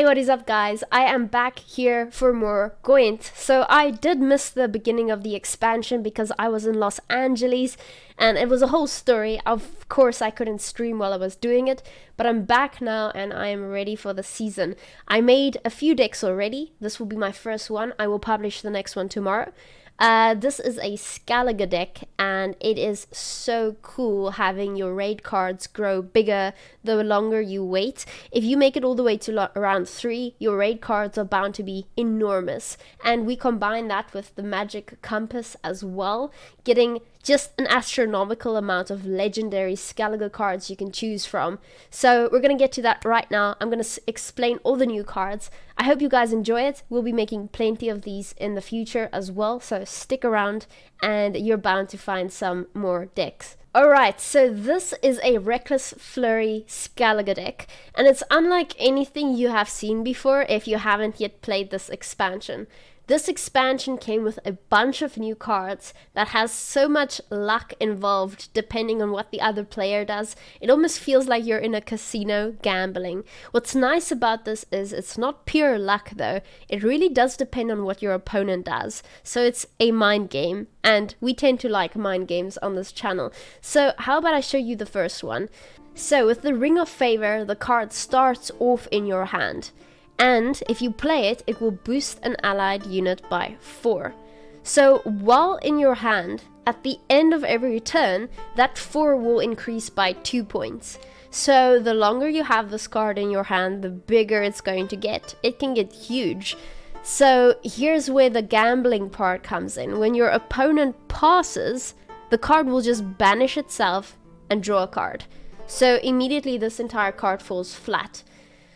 Hey, what is up guys? I am back here for more Gwent. So I did miss the beginning of the expansion because I was in Los Angeles and it was a whole story. Of course I couldn't stream while I was doing it, but I'm back now and I am ready for the season. I made a few decks already. This will be my first one. I will publish the next one tomorrow. This is a Skellige deck and it is so cool having your raid cards grow bigger the longer you wait. If you make it all the way to around 3, your raid cards are bound to be enormous. And we combine that with the magic compass as well, getting just an astronomical amount of legendary Skellige cards you can choose from. So we're going to get to that right now. I'm going to explain all the new cards. I hope you guys enjoy it. We'll be making plenty of these in the future as well, so stick around and you're bound to find some more decks. Alright, so this is a Reckless Flurry Skellige deck, and it's unlike anything you have seen before if you haven't yet played this expansion. This expansion came with a bunch of new cards that has so much luck involved depending on what the other player does. It almost feels like you're in a casino gambling. What's nice about this is it's not pure luck though. It really does depend on what your opponent does. So it's a mind game, and we tend to like mind games on this channel. So how about I show you the first one? So with the Ring of Favor, the card starts off in your hand. And if you play it, it will boost an allied unit by 4. So while in your hand, at the end of every turn, that 4 will increase by 2 points. So the longer you have this card in your hand, the bigger it's going to get. It can get huge. So here's where the gambling part comes in. When your opponent passes, the card will just banish itself and draw a card. So immediately this entire card falls flat.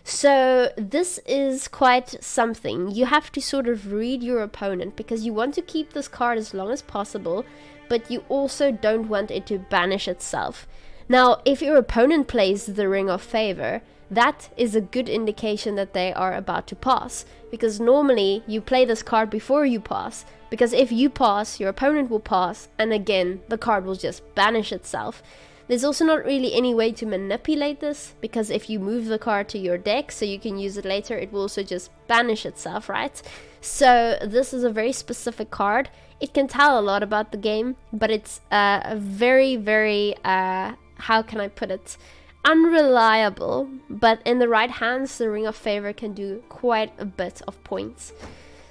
So this is quite something. You have to sort of read your opponent because you want to keep this card as long as possible, but you also don't want it to banish itself. Now, if your opponent plays the Ring of Favor, that is a good indication that they are about to pass, because normally you play this card before you pass, because if you pass, your opponent will pass, and again, the card will just banish itself. There's also not really any way to manipulate this, because if you move the card to your deck so you can use it later, it will also just banish itself, right? So this is a very specific card. It can tell a lot about the game, but it's a very, how can I put it? Unreliable, but in the right hands, the Ring of Favor can do quite a bit of points.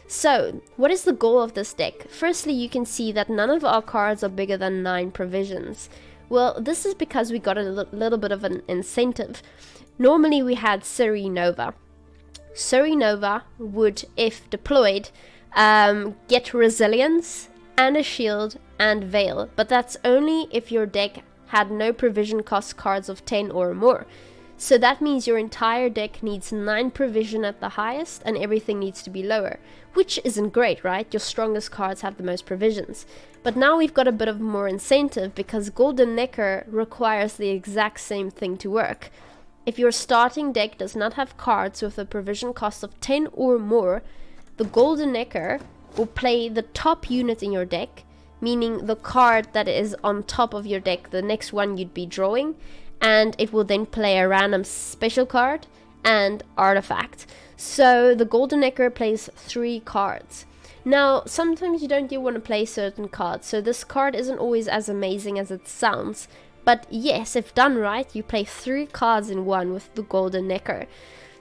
So, what is the goal of this deck? Firstly, you can see that none of our cards are bigger than 9 provisions. Well, this is because we got a little bit of an incentive. Normally we had Surrey Nova. Surrey Nova would, if deployed, get resilience and a shield and veil, but that's only if your deck had no provision cost cards of 10 or more. So that means your entire deck needs 9 provision at the highest and everything needs to be lower, which isn't great, right? Your strongest cards have the most provisions. But now we've got a bit of more incentive because Golden Necker requires the exact same thing to work. If your starting deck does not have cards with a provision cost of 10 or more, the Golden Necker will play the top unit in your deck, meaning the card that is on top of your deck, the next one you'd be drawing, and it will then play a random special card and artifact. So the Golden Necker plays 3 cards. Now, sometimes you don't want to play certain cards, so this card isn't always as amazing as it sounds. But yes, if done right, you play 3 cards in one with the Golden Necker.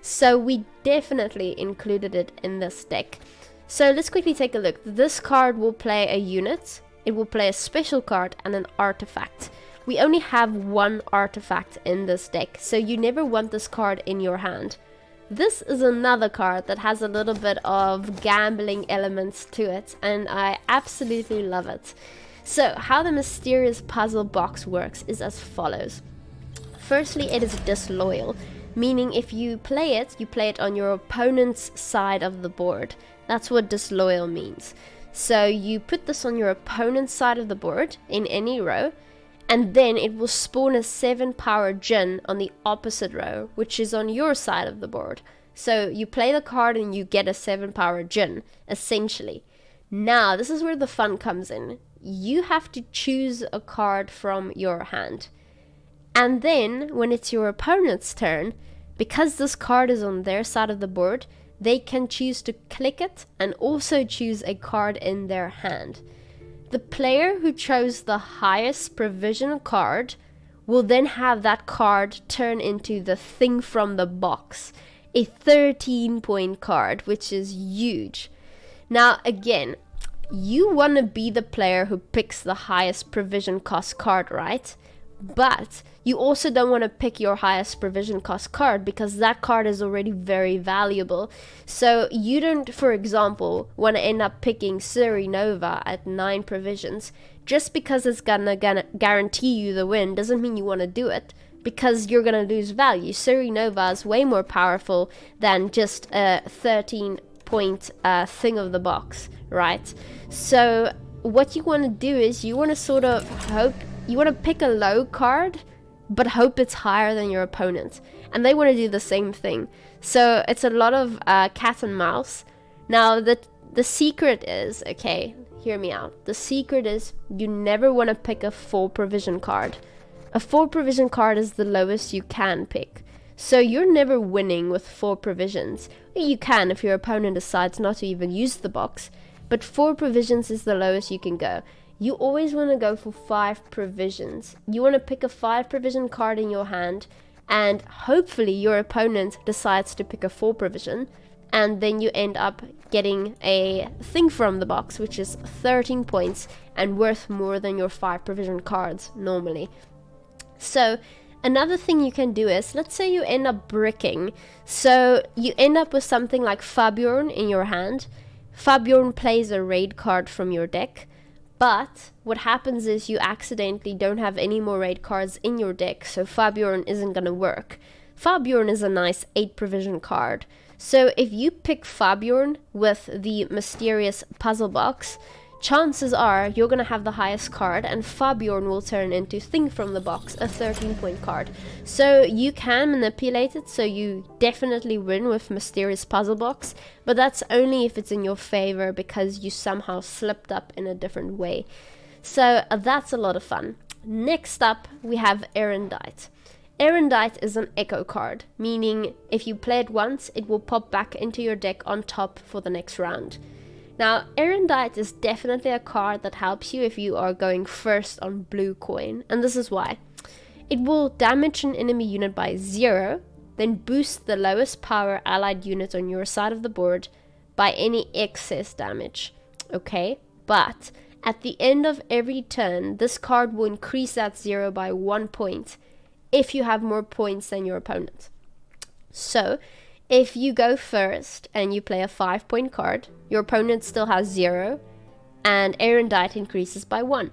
So we definitely included it in this deck. So let's quickly take a look. This card will play a unit, it will play a special card and an artifact. We only have 1 artifact in this deck, so you never want this card in your hand. This is another card that has a little bit of gambling elements to it, and I absolutely love it. So, how the mysterious puzzle box works is as follows. Firstly, it is disloyal, meaning if you play it on your opponent's side of the board. That's what disloyal means. So, you put this on your opponent's side of the board in any row, and then it will spawn a 7-power djinn on the opposite row, which is on your side of the board. So you play the card and you get a 7-power djinn, essentially. Now, this is where the fun comes in. You have to choose a card from your hand. And then, when it's your opponent's turn, because this card is on their side of the board, they can choose to click it and also choose a card in their hand. The player who chose the highest provision card will then have that card turn into the thing from the box, a 13-point card, which is huge. Now again, you want to be the player who picks the highest provision cost card, right? But you also don't want to pick your highest provision cost card, because that card is already very valuable. So you don't, for example, want to end up picking Flurry Nova at 9 provisions. Just because it's gonna guarantee you the win doesn't mean you want to do it, because you're gonna lose value. Flurry Nova is way more powerful than just a 13-point thing of the box, right? So what you want to do is you want to sort of hope, you want to pick a low card, but hope it's higher than your opponent. And they want to do the same thing. So it's a lot of cat and mouse. Now the secret is, okay, hear me out. The secret is you never want to pick a 4 provision card. A 4 provision card is the lowest you can pick. So you're never winning with 4 provisions. You can if your opponent decides not to even use the box. But 4 provisions is the lowest you can go. You always want to go for 5 provisions. You want to pick a 5 provision card in your hand, and hopefully your opponent decides to pick a 4 provision, and then you end up getting a thing from the box, which is 13 points and worth more than your 5 provision cards normally. So another thing you can do is, let's say you end up bricking. So you end up with something like Fabiorn in your hand. Fabiorn plays a raid card from your deck. But what happens is you accidentally don't have any more raid cards in your deck, so Fabiorn isn't going to work. Fabiorn is a nice 8 provision card. So if you pick Fabiorn with the mysterious puzzle box, chances are you're going to have the highest card, and Fabiorn will turn into Thing from the Box, a 13-point card. So you can manipulate it, so you definitely win with Mysterious Puzzle Box, but that's only if it's in your favor, because you somehow slipped up in a different way. So that's a lot of fun. Next up, we have Erendite. Erendite is an echo card, meaning if you play it once, it will pop back into your deck on top for the next round. Now, Erendite is definitely a card that helps you if you are going first on blue coin, and this is why. It will damage an enemy unit by 0, then boost the lowest power allied unit on your side of the board by any excess damage. Okay, but at the end of every turn, this card will increase that 0 by 1 point if you have more points than your opponent. So, if you go first and you play a 5-point card, your opponent still has 0, and Erendite increases by 1.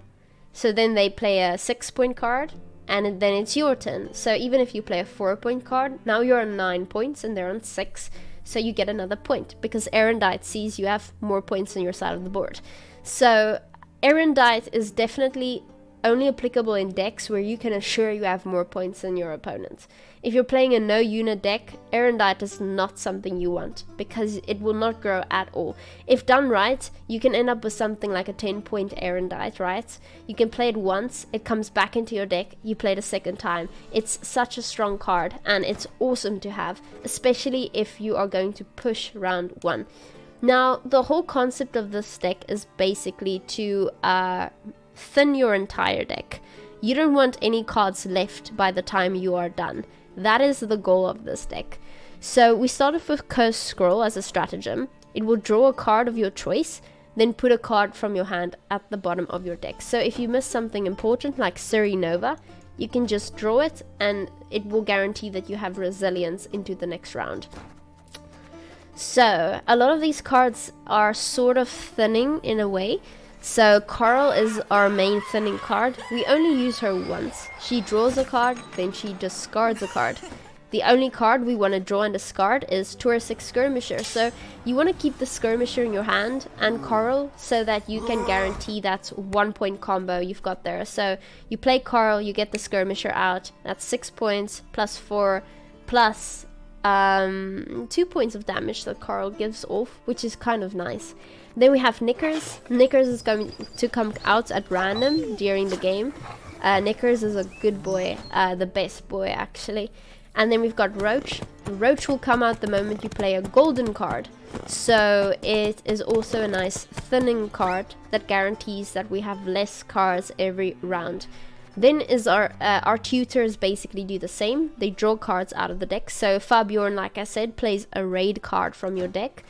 So then they play a 6-point card, and then it's your turn. So even if you play a 4-point card, now you're on 9 points and they're on 6, so you get another point, because Erendite sees you have more points on your side of the board. So Erendite is definitely only applicable in decks where you can assure you have more points than your opponent. If you're playing a no unit deck, Erendite is not something you want, because it will not grow at all. If done right, you can end up with something like a 10-point Erendite, right? You can play it once, it comes back into your deck, you play it a second time. It's such a strong card, and it's awesome to have, especially if you are going to push round 1. Now, the whole concept of this deck is basically to thin your entire deck. You don't want any cards left by the time you are done. That is the goal of this deck. So we start off with Cursed Scroll as a stratagem. It will draw a card of your choice, then put a card from your hand at the bottom of your deck. So if you miss something important like Flurry Nova, you can just draw it, and it will guarantee that you have resilience into the next round. So a lot of these cards are sort of thinning in a way. So Coral is our main thinning card. We only use her once. She draws a card, then she discards a card. The only card we want to draw and discard is Touristic Skirmisher. So you want to keep the Skirmisher in your hand and Coral, so that you can guarantee that 1-point combo you've got there. So you play Coral, you get the Skirmisher out. That's 6 points plus 4 plus 2 points of damage that Coral gives off, which is kind of nice. Then we have Knickers. Knickers is going to come out at random during the game. Knickers is a good boy, the best boy actually. And then we've got Roach. Roach will come out the moment you play a golden card. So it is also a nice thinning card that guarantees that we have less cards every round. Then is our tutors basically do the same. They draw cards out of the deck. So Fabiorn, like I said, plays a raid card from your deck.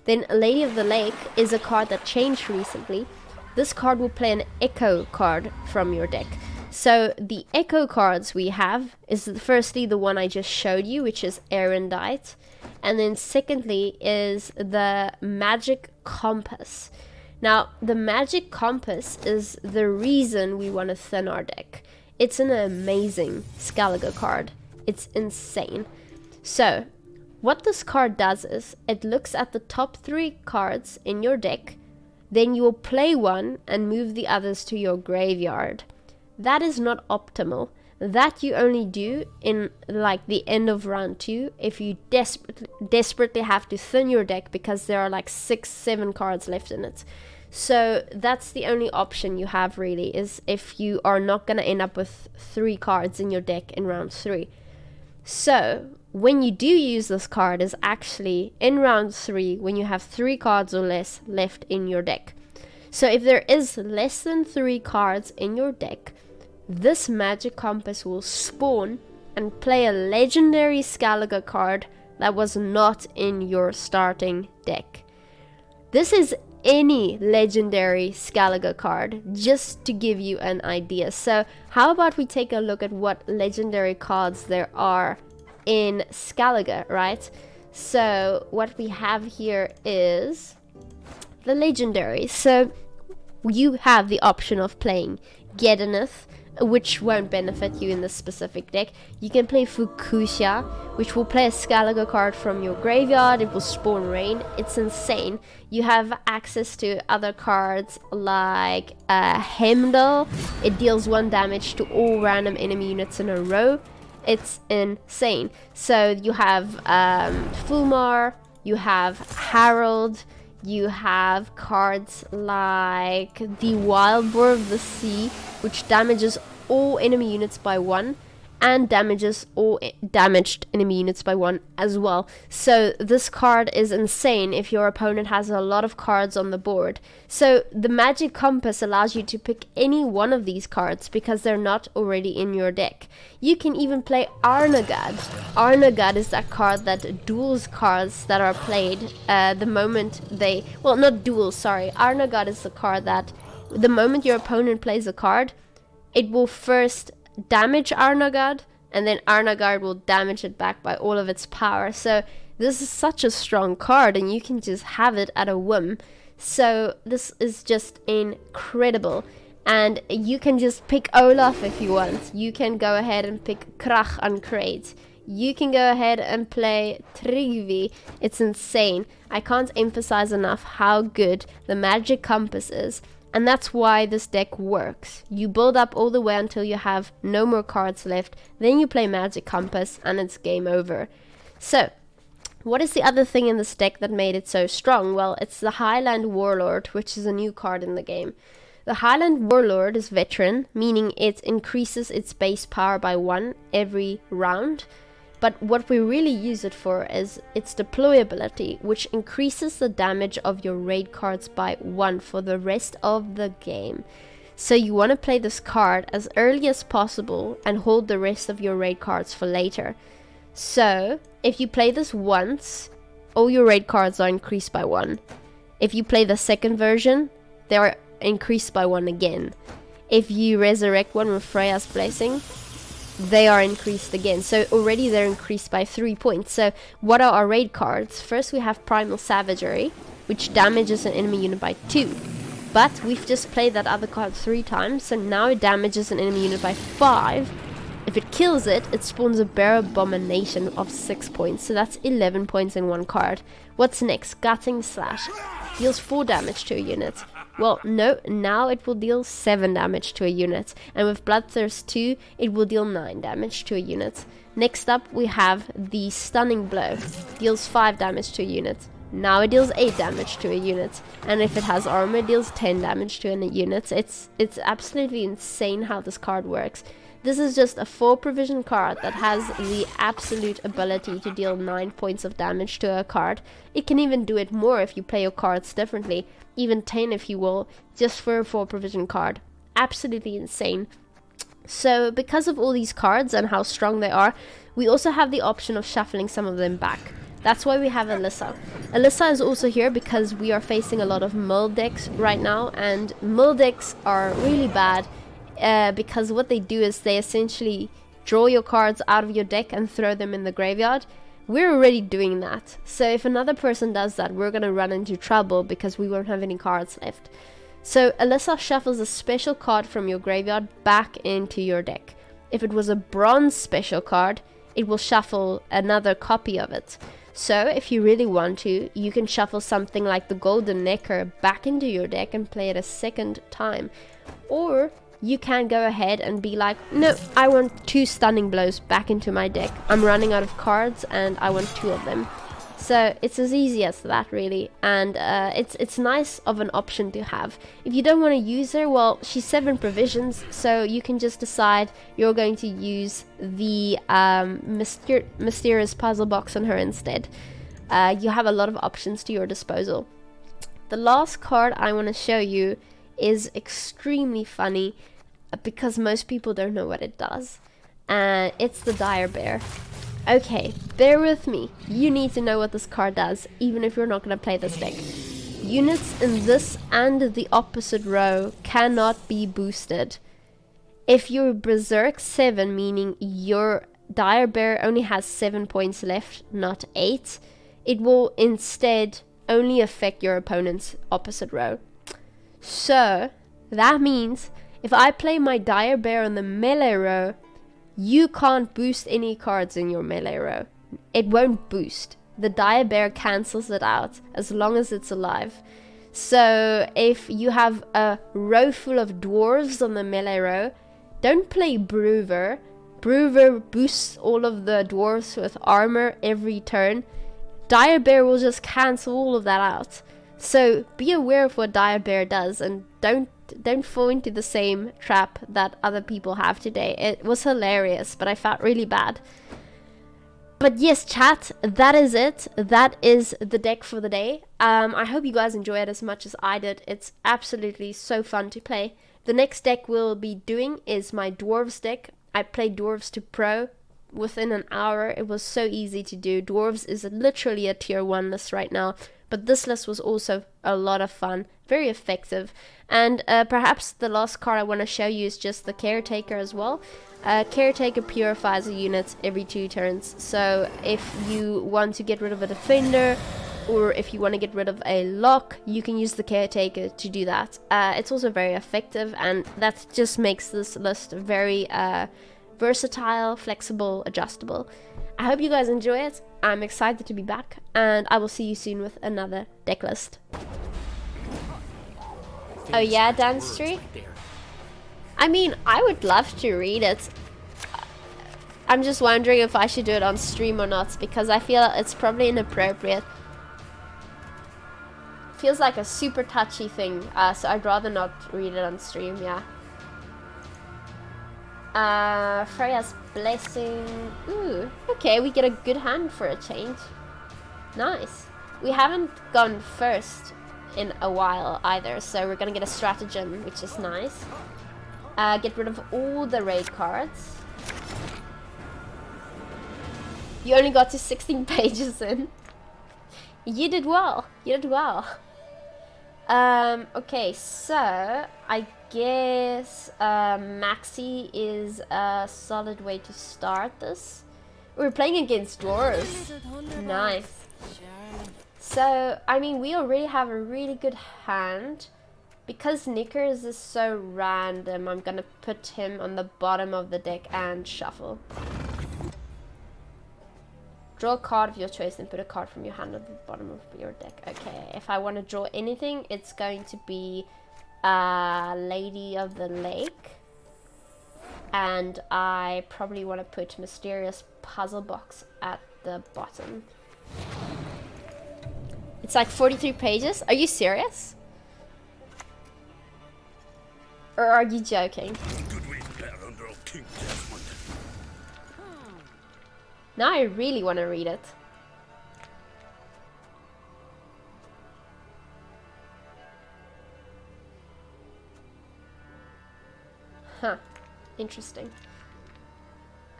Then Lady of the Lake is a card that changed recently. This card will play an echo card from your deck. So the echo cards we have is firstly the one I just showed you, which is Erendite. And then secondly is the Magic Compass. Now, the Magic Compass is the reason we want to thin our deck. It's an amazing Skellige card. It's insane. So, what this card does is, it looks at the top 3 cards in your deck, then you will play one and move the others to your graveyard. That is not optimal. That you only do in like the end of round 2 if you desperately have to thin your deck because there are like 6-7 cards left in it. So that's the only option you have really, is if you are not going to end up with 3 cards in your deck in round 3. So when you do use this card is actually in round 3 when you have 3 cards or less left in your deck. So if there is less than 3 cards in your deck, this Magic Compass will spawn and play a legendary Skellige card that was not in your starting deck. This is any legendary Skellige card, just to give you an idea. So how about we take a look at what legendary cards there are in Skellige, right? So what we have here is the legendary. So you have the option of playing Gedeneth, which won't benefit you in this specific deck. You can play Fukusha, which will play a Skellige card from your graveyard. It will spawn rain. It's insane. You have access to other cards like Heimdall. It deals 1 damage to all random enemy units in a row. It's insane. So you have Fulmar, you have Harold, you have cards like the Wild Boar of the Sea, which damages all enemy units by 1 and damages all damaged enemy units by 1 as well. So this card is insane if your opponent has a lot of cards on the board. So the Magic Compass allows you to pick any one of these cards because they're not already in your deck. You can even play Arnagad. Arnagad is that card that duels cards that are played the moment they... Well, not duels, sorry. Arnagad is the card that the moment your opponent plays a card, it will first damage Arnagad, and then Arnagad will damage it back by all of its power. So this is such a strong card, and you can just have it at a whim. So this is just incredible. And you can just pick Olaf if you want. You can go ahead and pick Krach on Crate. You can go ahead and play Trigvi. It's insane. I can't emphasize enough how good the Magic Compass is. And that's why this deck works. You build up all the way until you have no more cards left. Then you play Magic Compass and it's game over. So, what is the other thing in this deck that made it so strong? Well, it's the Highland Warlord, which is a new card in the game. The Highland Warlord is veteran, meaning it increases its base power by 1 every round. But what we really use it for is its deployability, which increases the damage of your raid cards by 1 for the rest of the game. So you want to play this card as early as possible and hold the rest of your raid cards for later. So if you play this once, all your raid cards are increased by 1. If you play the second version, they are increased by 1 again. If you resurrect one with Freya's Blessing, they are increased again. So already they're increased by 3 points. So what are our raid cards? First we have Primal Savagery, which damages an enemy unit by 2. But we've just played that other card 3 times, so now it damages an enemy unit by 5. If it kills it, it spawns a Bear Abomination of 6 points. So that's 11 points in 1 card. What's next? Gutting Slash. Deals 4 damage to a unit. Well, no, now it will deal 7 damage to a unit. And with Bloodthirst 2, it will deal 9 damage to a unit. Next up, we have the Stunning Blow. Deals 5 damage to a unit. Now it deals 8 damage to a unit. And if it has armor, it deals 10 damage to a unit. It's absolutely insane how this card works. This is just a 4 provision card that has the absolute ability to deal 9 points of damage to a card. It can even do it more if you play your cards differently, even 10 if you will, just for a 4 provision card. Absolutely insane. So because of all these cards and how strong they are, we also have the option of shuffling some of them back. That's why we have Alyssa. Alyssa is also here because we are facing a lot of mill decks right now, and mill decks are really bad because what they do is they essentially draw your cards out of your deck and throw them in the graveyard. We're already doing that, so if another person does that, we're gonna run into trouble because we won't have any cards left. So Alyssa shuffles a special card from your graveyard back into your deck. If it was a bronze special card, it will shuffle another copy of it. So if you really want to, you can shuffle something like the Golden Necker back into your deck and play it a second time. Or you can go ahead and be like, no, I want 2 Stunning Blows back into my deck. I'm running out of cards and I want 2 of them. So it's as easy as that, really, and it's nice of an option to have. If you don't want to use her, well, she's 7 provisions, so you can just decide you're going to use the mysterious puzzle box on her instead. You have a lot of options to your disposal. The last card I want to show you is extremely funny because most people don't know what it does. It's the Dire Bear. Okay, bear with me. You need to know what this card does, even if you're not going to play this deck. Units in this and the opposite row cannot be boosted. If you're Berserk 7, meaning your Dire Bear only has 7 points left, not 8, it will instead only affect your opponent's opposite row. So, that means if I play my Dire Bear on the melee row, you can't boost any cards in your melee row. It won't boost. The Dire Bear cancels it out as long as it's alive. So if you have a row full of dwarves on the melee row, don't play Brewer. Brewer boosts all of the dwarves with armor every turn. Dire Bear will just cancel all of that out. So be aware of what Dire Bear does and don't fall into the same trap that other people have today. It was hilarious, but I felt really bad. But yes, chat, that is it. That is the deck for the day. I hope you guys enjoy it as much as I did. It's absolutely so fun to play. The next deck we'll be doing is my Dwarves deck. I played Dwarves to Pro within an hour. It was so easy to do. Dwarves is literally a tier 1 list right now. But this list was also a lot of fun, very effective. And perhaps the last card I want to show you is just the Caretaker as well. Caretaker purifies a unit every 2 turns. So if you want to get rid of a defender, or if you want to get rid of a lock, you can use the Caretaker to do that. It's also very effective, and that just makes this list very versatile, flexible, adjustable. I hope you guys enjoy it. I'm excited to be back, and I will see you soon with another deck list. Oh yeah, Dance Street? I mean, I would love to read it. I'm just wondering if I should do it on stream or not, because I feel it's probably inappropriate. Feels like a super touchy thing, so I'd rather not read it on stream, yeah. Freya's Blessing. Ooh, okay, we get a good hand for a change. Nice. We haven't gone first in a while either, so we're gonna get a stratagem, which is nice. Get rid of all the raid cards. You only got to 16 pages in. You did well. You did well. Okay, so I guess Maxi is a solid way to start this. We're playing against dwarves. Nice. So, I mean, we already have a really good hand. Because Knickers is so random, I'm gonna put him on the bottom of the deck and shuffle. Draw a card of your choice and put a card from your hand at the bottom of your deck. Okay, if I want to draw anything, it's going to be Lady of the Lake. And I probably want to put Mysterious Puzzle Box at the bottom. It's like 43 pages. Are you serious? Or are you joking? Now I really want to read it. Huh. Interesting.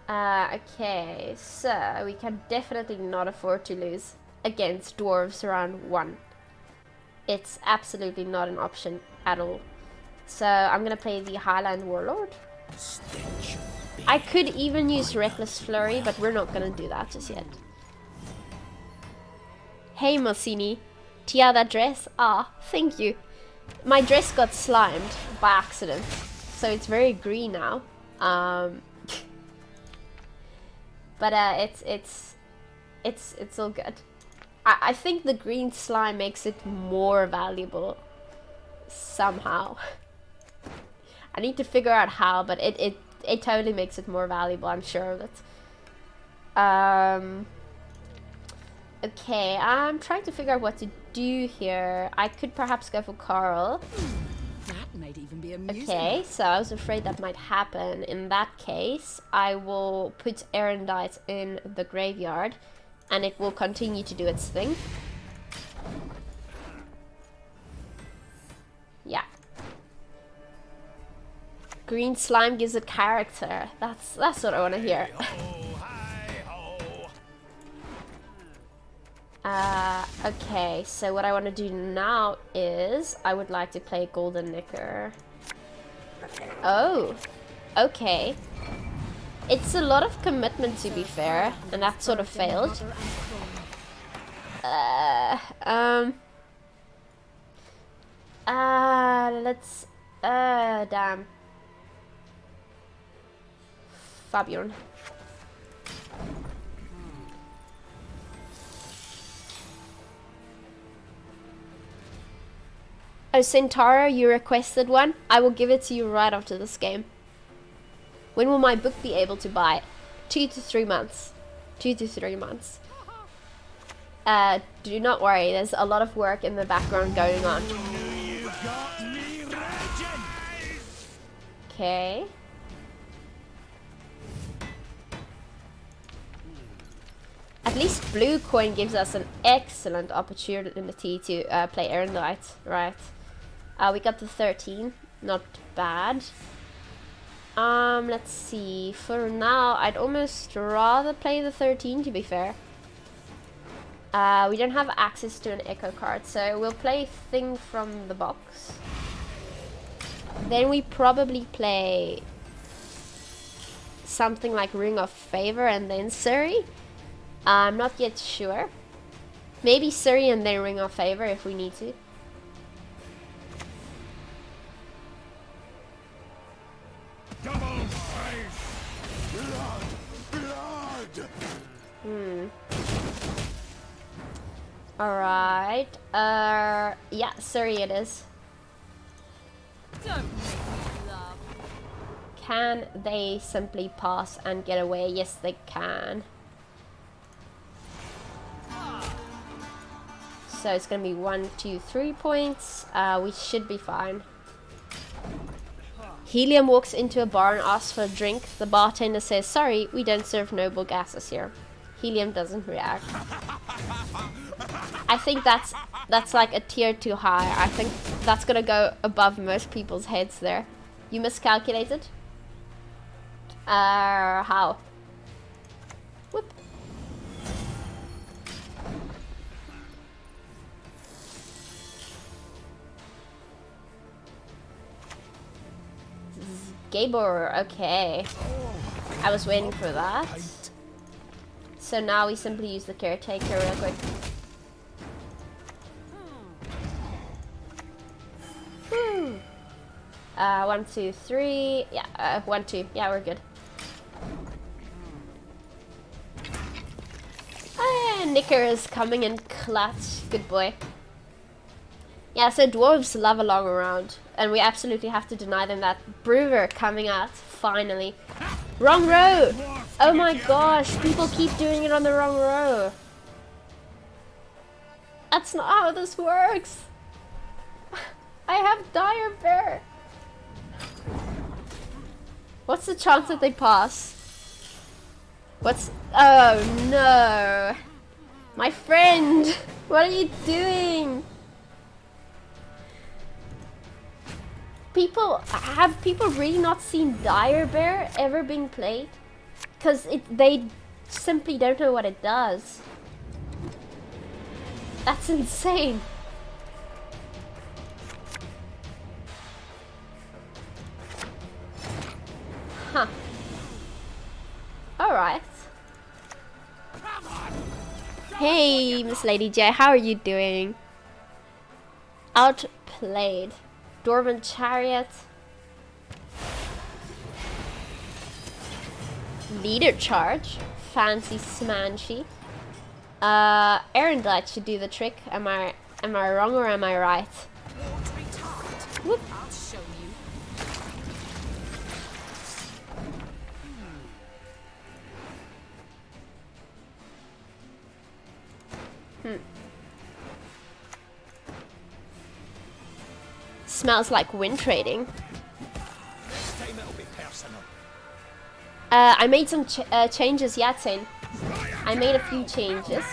Okay, so we can definitely not afford to lose against dwarves round 1. It's absolutely not an option at all. So I'm gonna play the Highland Warlord. I could even use Reckless Flurry, but we're not gonna do that just yet. Hey Mosini, Tia, that dress? Ah, thank you. My dress got slimed by accident, so it's very green now. But it's all good. I think the green slime makes it more valuable somehow. I need to figure out how, but it totally makes it more valuable, I'm sure of it. Okay, I'm trying to figure out what to do here. I could perhaps go for Carl. That might even be amusing. Okay, so I was afraid that might happen. In that case, I will put Erendite in the graveyard, and it will continue to do its thing. Yeah. Green slime gives it character. That's what I want to hear. Okay, so what I want to do now is I would like to play Golden Knicker. Oh, okay. It's a lot of commitment, to be fair, and that sort of failed. Let's, damn. Fabian. Oh, Centaura, you requested one? I will give it to you right after this game. When will my book be able to buy it? 2 to 3 months. 2 to 3 months. Do not worry, there's a lot of work in the background going on. Okay. At least blue coin gives us an excellent opportunity to play Erendite, right? We got the 13, not bad. Let's see. For now, I'd almost rather play the 13, to be fair. We don't have access to an echo card, so we'll play Thing from the box. Then we probably play something like Ring of Favor and then Surrey. I'm not yet sure. Maybe Surrey and then Ring of Favor if we need to. Alright. Yeah, Surrey it is. Don't make me laugh. Can they simply pass and get away? Yes, they can. So it's gonna be 1, 2, 3 points. We should be fine. Helium walks into a bar and asks for a drink. The bartender says, "Sorry, we don't serve noble gases here." Helium doesn't react. I think that's like a tier too high. I think that's gonna go above most people's heads there. You miscalculated? How? Whoop. Gabor, okay. I was waiting for that. So now we simply use the caretaker real quick. Woo. 1, 2, 3. Yeah, 1, 2. Yeah, we're good. Knicker is coming in clutch. Good boy. Yeah, so dwarves love a long round, and we absolutely have to deny them that. Brewer coming out, finally. Wrong row! Oh my gosh, people keep doing it on the wrong row. That's not how this works. I have dire bear. What's the chance that they pass? What's... Oh no! My friend! What are you doing? Have people really not seen Dire Bear ever being played? Because they simply don't know what it does. That's insane. Huh. Alright. Hey, Miss Lady J, how are you doing? Outplayed. Dwarven Chariot. Leader Charge. Fancy Smanchy. Erendite should do the trick. Am I wrong or am I right? Whoop. I'll show you. Smells like wind trading. Next time it'll be personal. I made some changes, Yatsen. I made a few changes.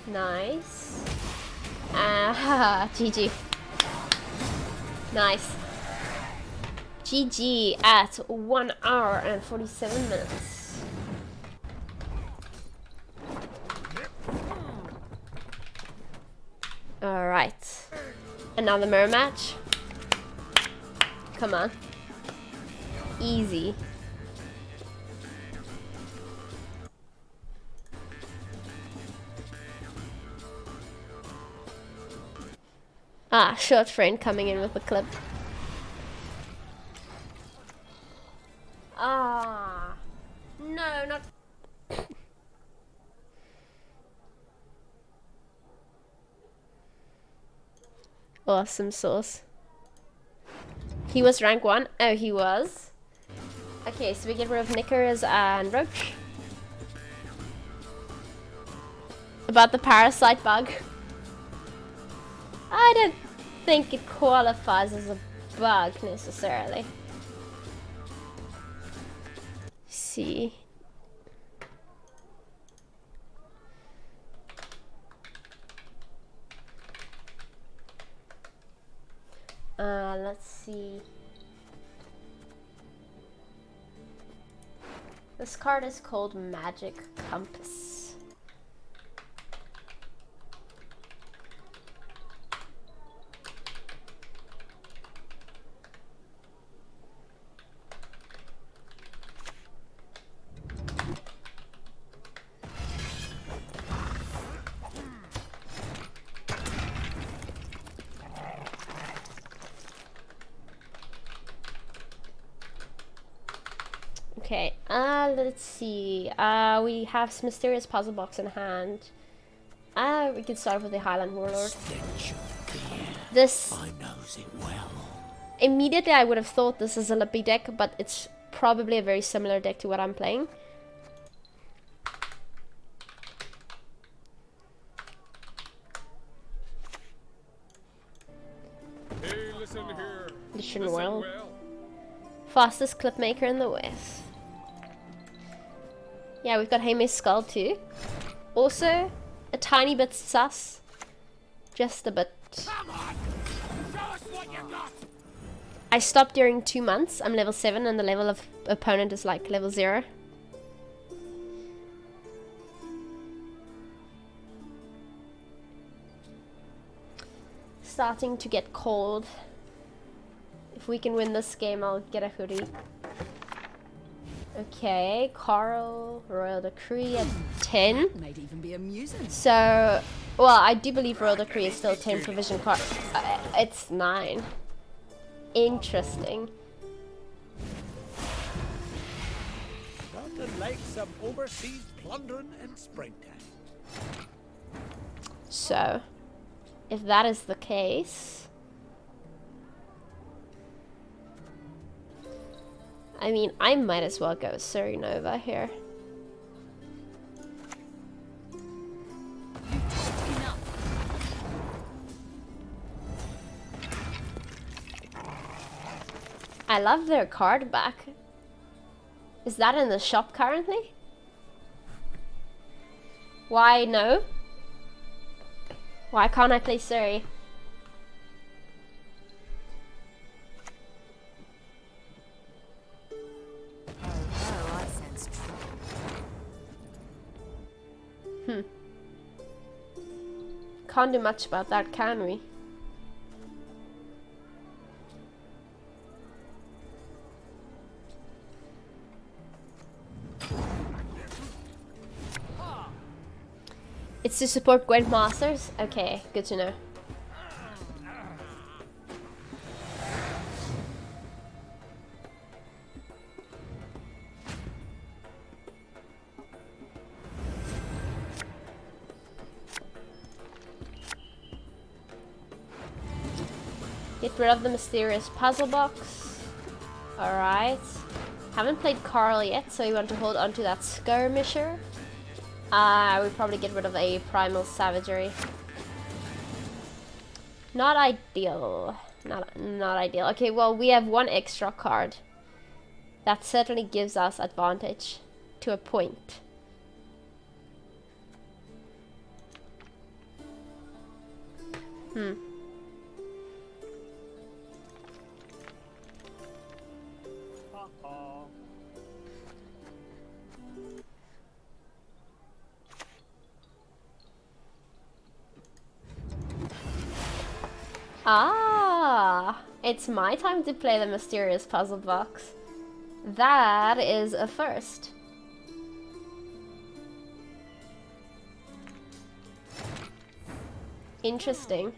Nice. GG. Nice. GG at 1 hour and 47 minutes. Alright. Another mirror match. Come on. Easy. Ah, short friend coming in with the clip. Ah, no, not. Awesome sauce. He was rank 1. Oh, he was. Okay, so we get rid of Knickers and Roach. About the parasite bug. I don't think it qualifies as a bug necessarily. See. Let's see. This card is called Magic Compass. Okay, let's see. We have some mysterious puzzle box in hand. We can start with the Highland Warlord. This I knows it well. immediately I would have thought this is a Lippy deck, but it's probably a very similar deck to what I'm playing. Hey, listen here. Listen well. Fastest clip maker in the West. Yeah, we've got Haymay's Skull too. Also, a tiny bit sus. Just a bit. Come on. Show us what you got. I stopped during 2 months. I'm level 7 and the level of opponent is like level 0. Starting to get cold. If we can win this game, I'll get a hoodie. Okay, Carl, Royal Decree at 10. Might even be amusing. So, well, I do believe Royal Decree is still 10 provision card. It's 9. Interesting. Nothing like some overseas plundering in springtime. So, if that is the case, I mean, I might as well go Surrey Nova here. I love their card back. Is that in the shop currently? Why no? Why can't I play Surrey? Oh, I sense trouble. Can't do much about that, can we? It's to support Gwent Masters? Okay, good to know. Get rid of the mysterious puzzle box. Alright. Haven't played Carl yet, so we want to hold on to that skirmisher. We probably get rid of a primal savagery. Not ideal. Not ideal. Okay, well, we have one extra card. That certainly gives us advantage to a point. Ah, it's my time to play the mysterious puzzle box. That is a first. Interesting.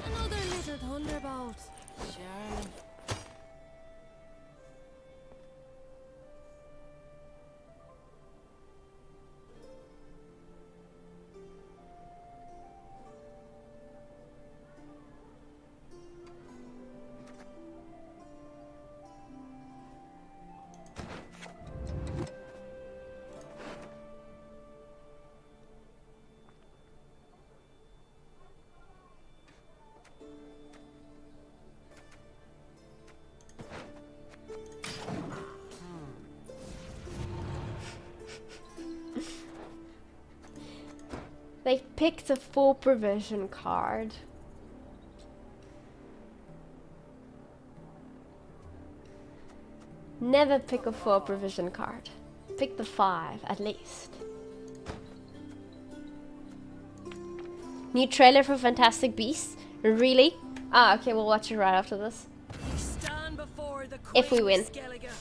Another little thunderbolt. Sure. They picked a full provision card. Never pick a full provision card. Pick the 5 at least. New trailer for Fantastic Beasts? Really? Ah, okay, we'll watch it right after this. Stand before the If we Queen win. of Skellige.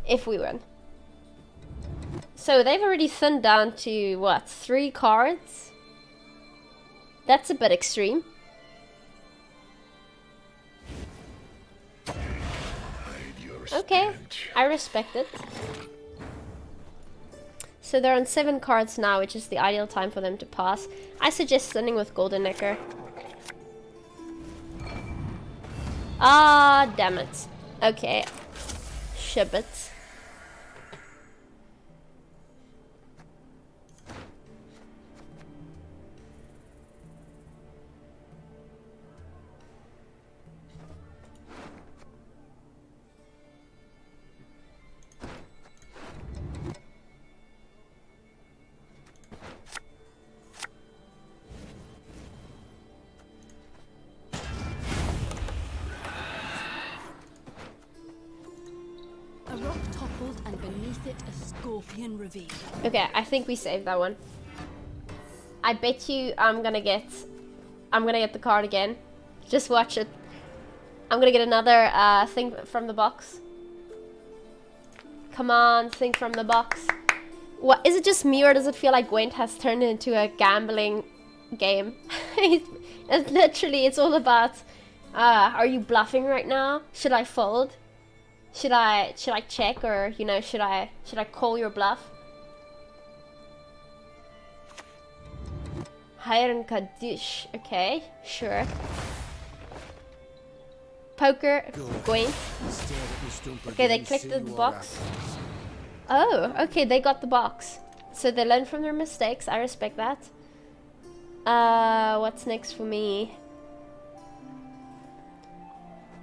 If we win. So they've already thinned down to, what, 3 cards? That's a bit extreme. Okay, I respect it. So they're on 7 cards now, which is the ideal time for them to pass. I suggest sending with Golden Necker. Ah, damn it. Okay. Shibbit. A rock toppled and beneath it a scorpion revealed. Okay, I think we saved that one. I bet you I'm gonna get the card again. Just watch it. I'm gonna get another thing from the box. Come on, thing from the box. What, is it just me, or does it feel like Gwent has turned into a gambling game? It's all about, are you bluffing right now? Should I fold? Should I check, or you know, should I call your bluff? Highland Warlord. Okay, sure. Poker, Gwent. Okay, they clicked the box. Oh, okay, they got the box. So they learned from their mistakes. I respect that. What's next for me?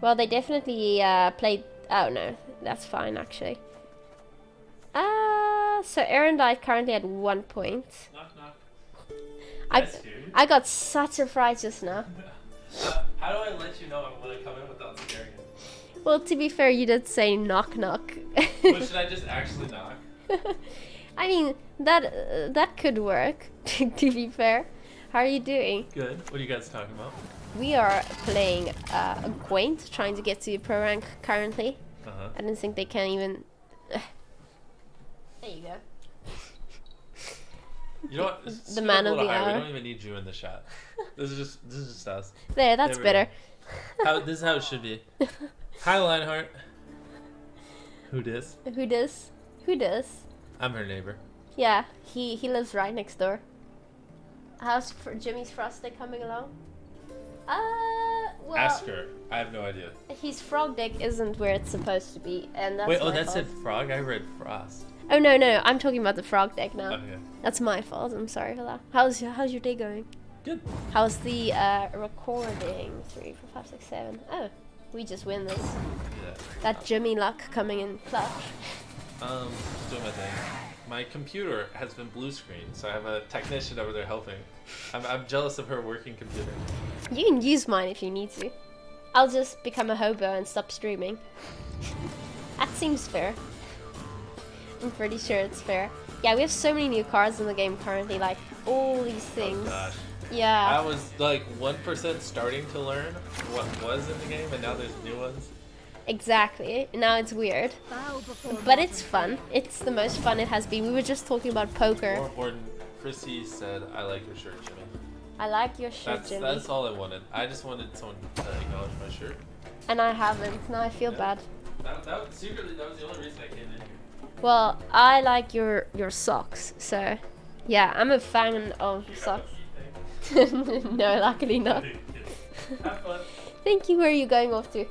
Well, they definitely played. Oh no, that's fine actually. So Erendite currently at 1 point. Knock knock. I got such a fright just now. How do I let you know when I come in without scaring you? Well, to be fair, you did say knock knock. But should I just actually knock? I mean, that could work, to be fair. How are you doing? Good. What are you guys talking about? We are playing a Gwent, trying to get to pro rank currently. Uh-huh. I don't think they can even... There you go. You know what? The man of the hour. We don't even need you in the shot. This is just us. There, that's better. This is how it should be. Hi, Lionheart. Who dis? Who does? Who does? I'm her neighbor. Yeah, he lives right next door. How's Jimmy's Frosted coming along? Well, Ask her. I have no idea. his frog deck isn't where it's supposed to be, and that's Wait, my that fault. said frog? I read frost. Oh no, I'm talking about the frog deck now. Okay. That's my fault. I'm sorry for that. How's your day going? Good. How's the recording? 3, 4, 5, 6, 7. Oh, we just win this. Yeah. That Jimmy luck coming in clutch. Just doing my thing. My computer has been blue screened, so I have a technician over there helping. I'm jealous of her working computer. You can use mine if you need to. I'll just become a hobo and stop streaming. That seems fair. I'm pretty sure it's fair. Yeah, we have so many new cards in the game currently, like all these things. Oh gosh. Yeah. I was like 1% starting to learn what was in the game, and now there's new ones. Exactly. Now it's weird. Bow before But it's fun. It's the most fun it has been. We were just talking about poker. Or Chrissy said, "I like your shirt, Jimmy." I like your shirt, Jimmy. That's all I wanted. I just wanted someone to acknowledge my shirt. And I haven't. Now I feel bad. Secretly, that was the only reason I came in here. Well, I like your socks. So, yeah, I'm a fan of socks. No, luckily not. Have fun. Thank you. Where are you going off to? To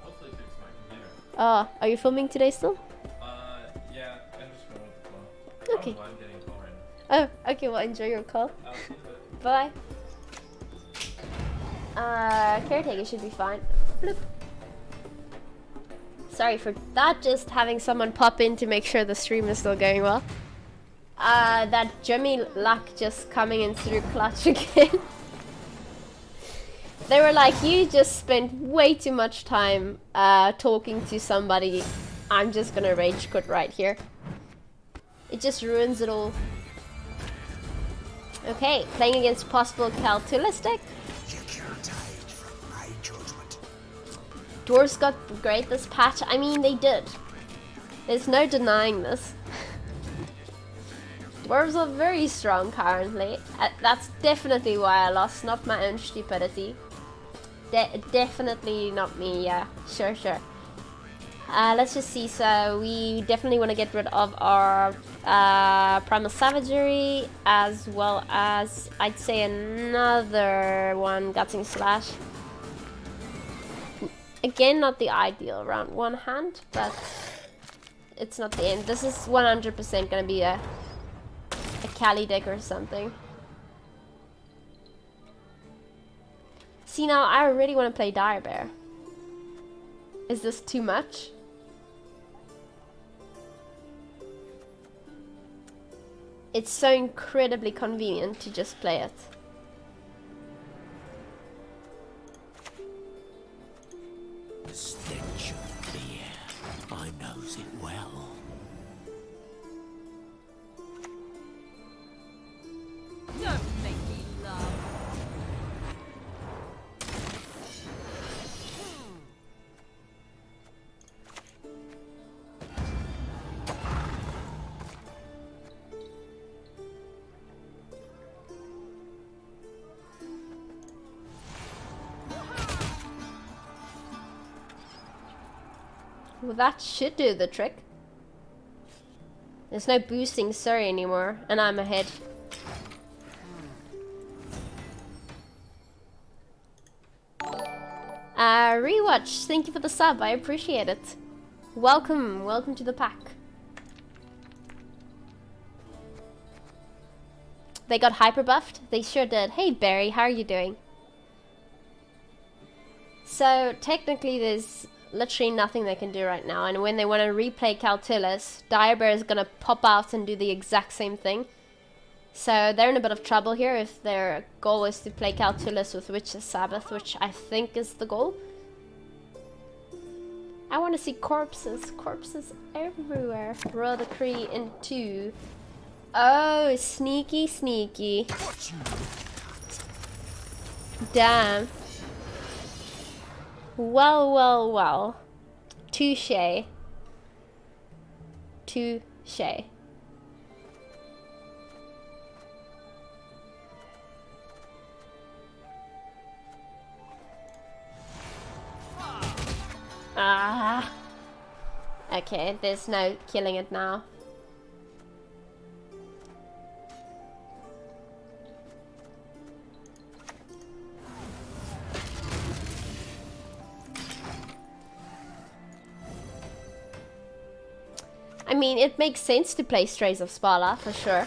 hopefully fix my computer. Oh, are you filming today still? Yeah, I'm just going with the flow. Okay. I'm getting a call right now. Oh, okay. Well, enjoy your call. I'll see you later. Bye. Caretaker should be fine. Bloop. Sorry for that, just having someone pop in to make sure the stream is still going well. That Jimmy luck just coming in through clutch again. They were like, you just spent way too much time talking to somebody. I'm just gonna rage quit right here. It just ruins it all. Okay, playing against possible Caltulas deck. You can't hide from my judgment. Dwarves got great this patch. I mean, they did. There's no denying this. Dwarves are very strong currently. That's definitely why I lost, not my own stupidity. Definitely not me, yeah. Sure. Let's just see. So we definitely want to get rid of our Primal Savagery, as well as, I'd say, another one, Gutting Slash. Again, not the ideal round one hand, but it's not the end. This is 100% gonna be a Cali deck or something. See, now I really want to play Dire Bear. Is this too much? It's so incredibly convenient to just play it. The stench of beer. I knows it well. Don't make me laugh. Well, that should do the trick. There's no boosting Surrey anymore, and I'm ahead. Rewatch, thank you for the sub. I appreciate it. Welcome, welcome to the pack. They got hyper buffed? They sure did. Hey Barry, how are you doing? So technically there's literally nothing they can do right now, and when they want to replay Caltullus, Direbear is gonna pop out and do the exact same thing. So they're in a bit of trouble here if their goal is to play Caltullus with Witch's Sabbath, which I think is the goal. I want to see corpses. Corpses everywhere. Roll the Cree into... Oh, sneaky, sneaky. Damn. Well, well, well. Touché. Touché. Ah. Okay, there's no killing it now. I mean, it makes sense to play Strays of Spala, for sure.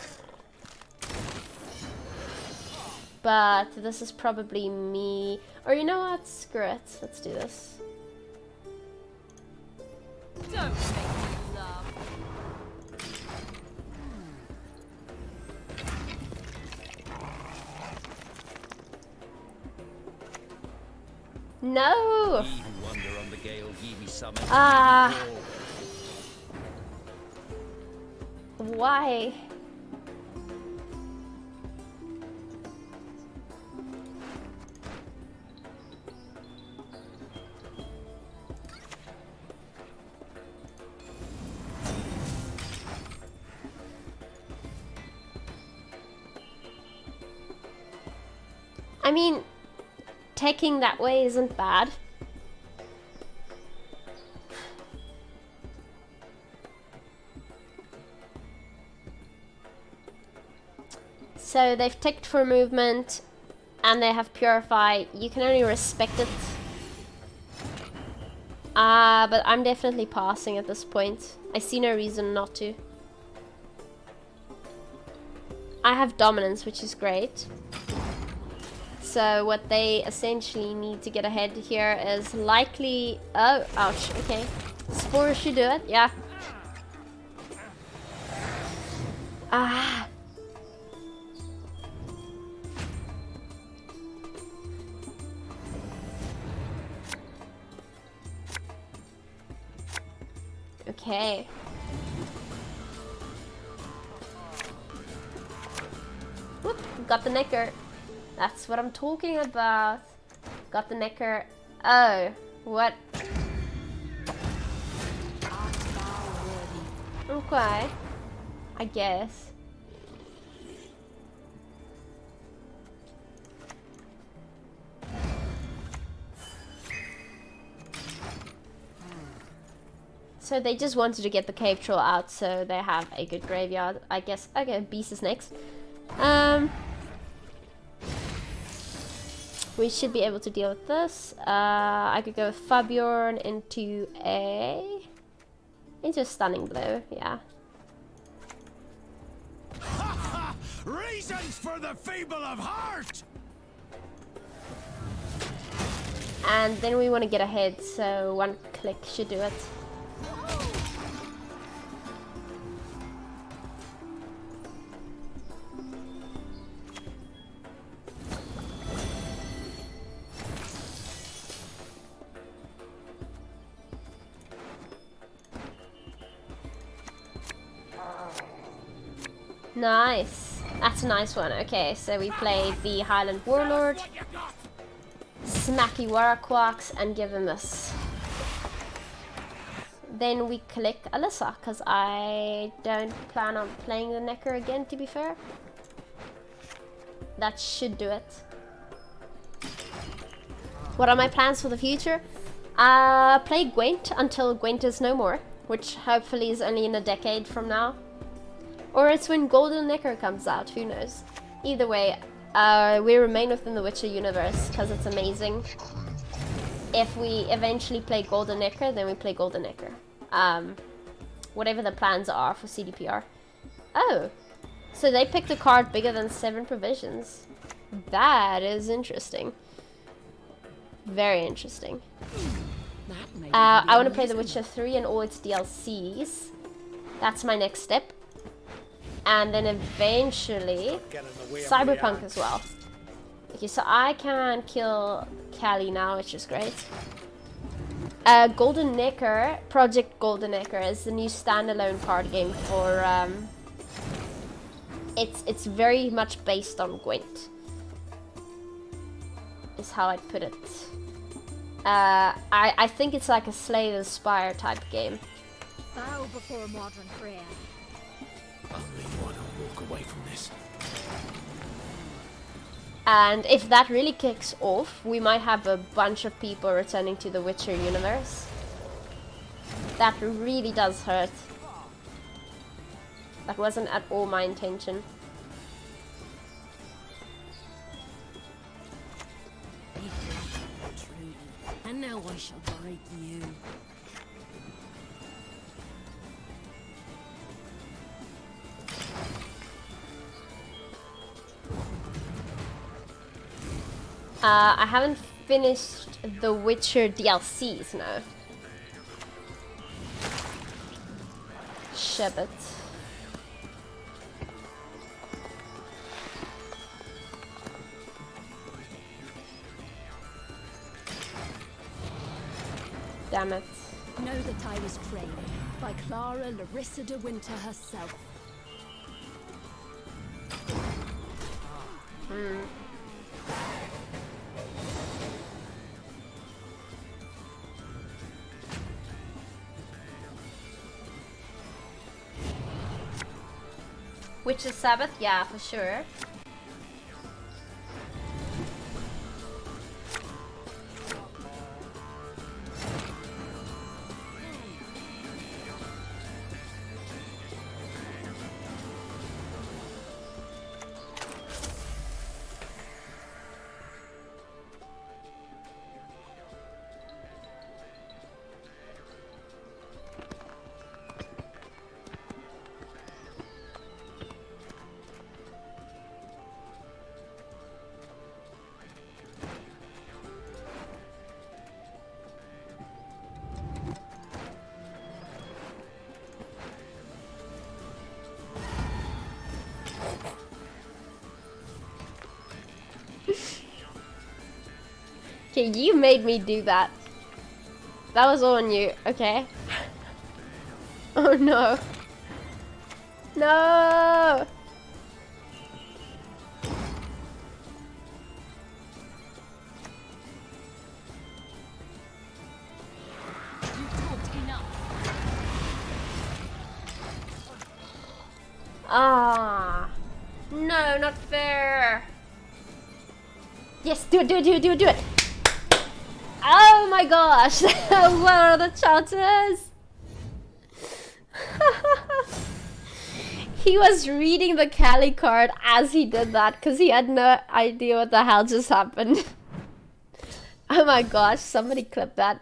But this is probably me... Or you know what? Screw it. Let's do this. Don't make me laugh. No! Ye who wander on the gale, ye be summoned. Ah. Why? I mean, taking that way isn't bad. So they've ticked for movement and they have Purify. You can only respect it. But I'm definitely passing at this point. I see no reason not to. I have Dominance, which is great. So what they essentially need to get ahead here is likely... Oh, ouch, okay. Spore should do it, yeah. Ah. Okay. Whoop, got the Necker. That's what I'm talking about. Got the Necker. Oh, what? Okay. I guess. So they just wanted to get the cave troll out so they have a good graveyard, I guess. Okay, Beast is next. We should be able to deal with this. I could go with Fabjorn into a stunning blow, yeah. Reasons for the feeble of heart. And then we want to get ahead, so one click should do it. Nice. That's a nice one. Okay, so we played the Highland Warlord, Smacky Warquarks, and give him this. Then we click Alyssa, because I don't plan on playing the Necker again, to be fair. That should do it. What are my plans for the future? Play Gwent until Gwent is no more, which hopefully is only in a decade from now. Or it's when Golden Necker comes out, who knows. Either way, we remain within the Witcher universe, because it's amazing. if we eventually play Golden Necker, then we play Golden Necker. Whatever the plans are for CDPR. Oh, so they picked a card bigger than 7 provisions. That is interesting. Very interesting. I want to play The Witcher 3 and all its DLCs. That's my next step. And then eventually Cyberpunk as well. Okay, so I can kill Callie now, which is great. Golden Necker, Project Golden Necker is the new standalone card game for it's very much based on Gwent. Is how I'd put it. I think it's like a Slay the Spire type game. Bow before modern prayer. Only one will walk away from this. And if that really kicks off, we might have a bunch of people returning to the Witcher universe. That really does hurt. That wasn't at all my intention. And now I shall break you. I haven't finished the Witcher DLCs now. Shit. Damn it. Know that I was trained by Clara Larissa de Winter herself. Witcher Sabbath? Yeah, for sure. Okay, you made me do that. That was all on you, okay? Oh no. No! You talked enough. Ah. No, not fair. Yes, do it, do it, do it, do it, do it. Oh my gosh. What are the chances? He was reading the Cali card as he did that because he had no idea what the hell just happened. Oh my gosh, somebody clip that.